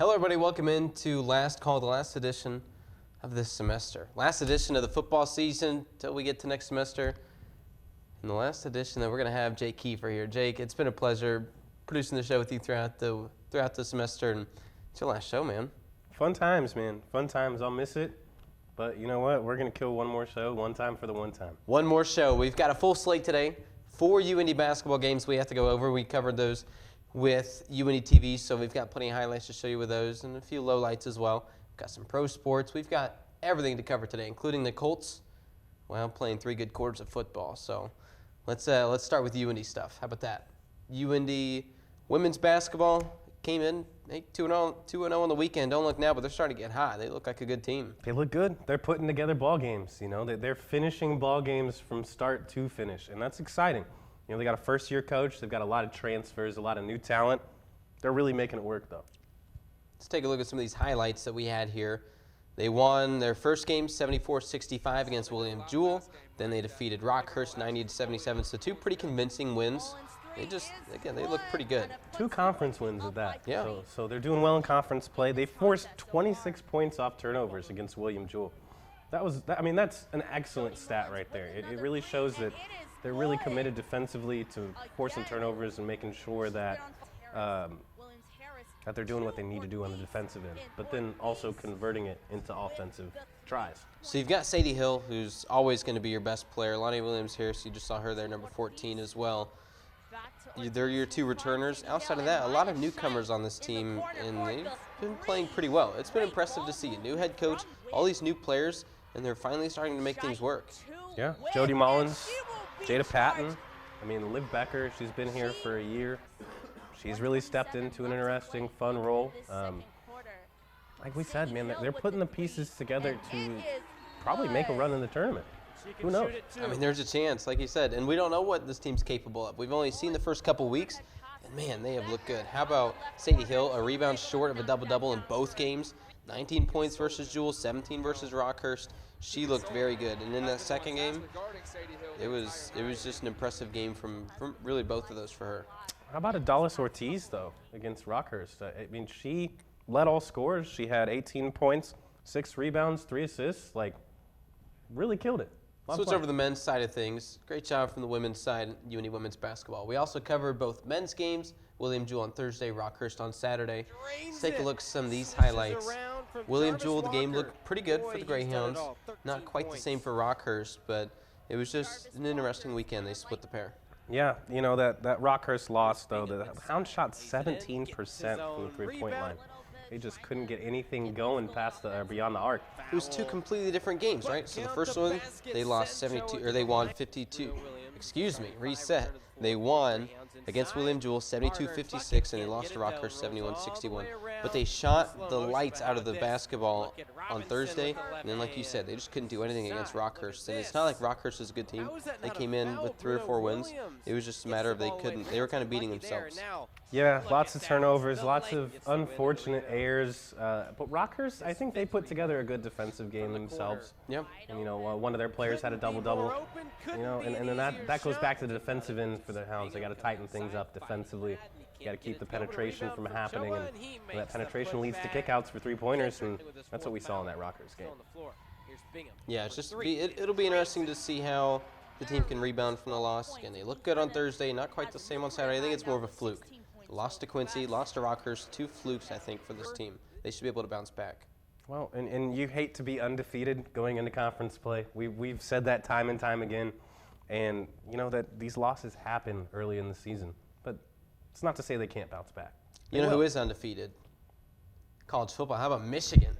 Hello, everybody. Welcome into Last Call, the last edition of this semester. Last edition of the football season till we get to next semester. In the last edition, that we're going to have Jake Kiefer here. Jake, it's been a pleasure producing the show with you throughout the semester, and it's your last show, man. Fun times, man. Fun times. I'll miss it. But you know what? We're going to kill one more show, one time for the one time. One more show. We've got a full slate today. 4 UIndy basketball games we have to go over. We covered those with UIndy TV, so we've got plenty of highlights to show you with those and a few lowlights as well. We've got some pro sports. We've got everything to cover today, including the Colts, playing 3 good quarters of football. So let's start with UIndy stuff. How about that? UIndy women's basketball came in 2-0 on the weekend. Don't look now, but they're starting to get hot. They look like a good team. They look good. They're putting together ball games. You know, they're finishing ball games from start to finish, and that's exciting. You know, they got a first-year coach. They've got a lot of transfers, a lot of new talent. They're really making it work, though. Let's take a look at some of these highlights that we had here. They won their first game 74-65 against William Jewell. Then they defeated Rockhurst 90-77. So 2 pretty convincing wins. They look pretty good. 2 conference wins at that. Yeah. So they're doing well in conference play. They forced 26 points off turnovers against William Jewell. That's an excellent stat right there. It really shows that they're really committed defensively to forcing turnovers and making sure that that they're doing what they need to do on the defensive end, but then also converting it into offensive tries. So you've got Sadie Hill, who's always going to be your best player. Lonnie Williams-Harris, you just saw her there, number 14 as well. They're your 2 returners. Outside of that, a lot of newcomers on this team, and they've been playing pretty well. It's been impressive to see a new head coach, all these new players, and they're finally starting to make things work. Yeah, Jody Mullins, Jada Patton. Liv Becker, she's been here for a year. She's really stepped into an interesting, fun role. Like we said, man, they're putting the pieces together to probably make a run in the tournament. Who knows? There's a chance, like you said, and we don't know what this team's capable of. We've only seen the first couple weeks, and man, they have looked good. How about Sadie Hill, a rebound short of a double-double in both games, 19 points versus Jewell, 17 versus Rockhurst. She looked very good, and in that second game, it was just an impressive game from really both of those for her. How about Adalis Ortiz, though, against Rockhurst? She led all scores. She had 18 points, 6 rebounds, 3 assists. Really killed it. Switch over to the men's side of things. Great job from the women's side, UIndy women's basketball. We also covered both men's games, William Jewell on Thursday, Rockhurst on Saturday. Let's take a look at some of these highlights. William Jewell, the game looked pretty good for the Greyhounds. Not quite the same for Rockhurst, but it was just an interesting weekend. They split the pair. Yeah, that Rockhurst loss, though, the Hounds shot 17% from the three-point line. They just couldn't get anything going past beyond the arc. It was 2 completely different games, right? So the first one, they won 52. Reset. They won against William Jewell 72-56, and they lost to Rockhurst 71-61. But they shot the lights out of the basketball on Thursday, and then like you said, they just couldn't do anything against Rockhurst. And it's not like Rockhurst is a good team. They came in with 3 or 4 wins. It was just a matter of they were kind of beating themselves. Yeah, lots of turnovers, lots of unfortunate errors. But Rockhurst, I think they put together a good defensive game themselves. Yep. And, one of their players had a double-double. And then that goes back to the defensive end for the Hounds. They got to tighten things up defensively. You got to keep the penetration from happening, and that penetration leads to kickouts for 3-pointers, and that's what we saw in that Rockhurst game. Yeah, it'll be interesting to see how the team can rebound from the loss. Again, they look good on Thursday, not quite the same on Saturday. I think it's more of a fluke. Lost to Quincy, lost to Rockhurst, 2 flukes, I think, for this team. They should be able to bounce back. Well, and you hate to be undefeated going into conference play. We've said that time and time again, and that these losses happen early in the season. But it's not to say they can't bounce back. You know who is undefeated? College football. How about Michigan?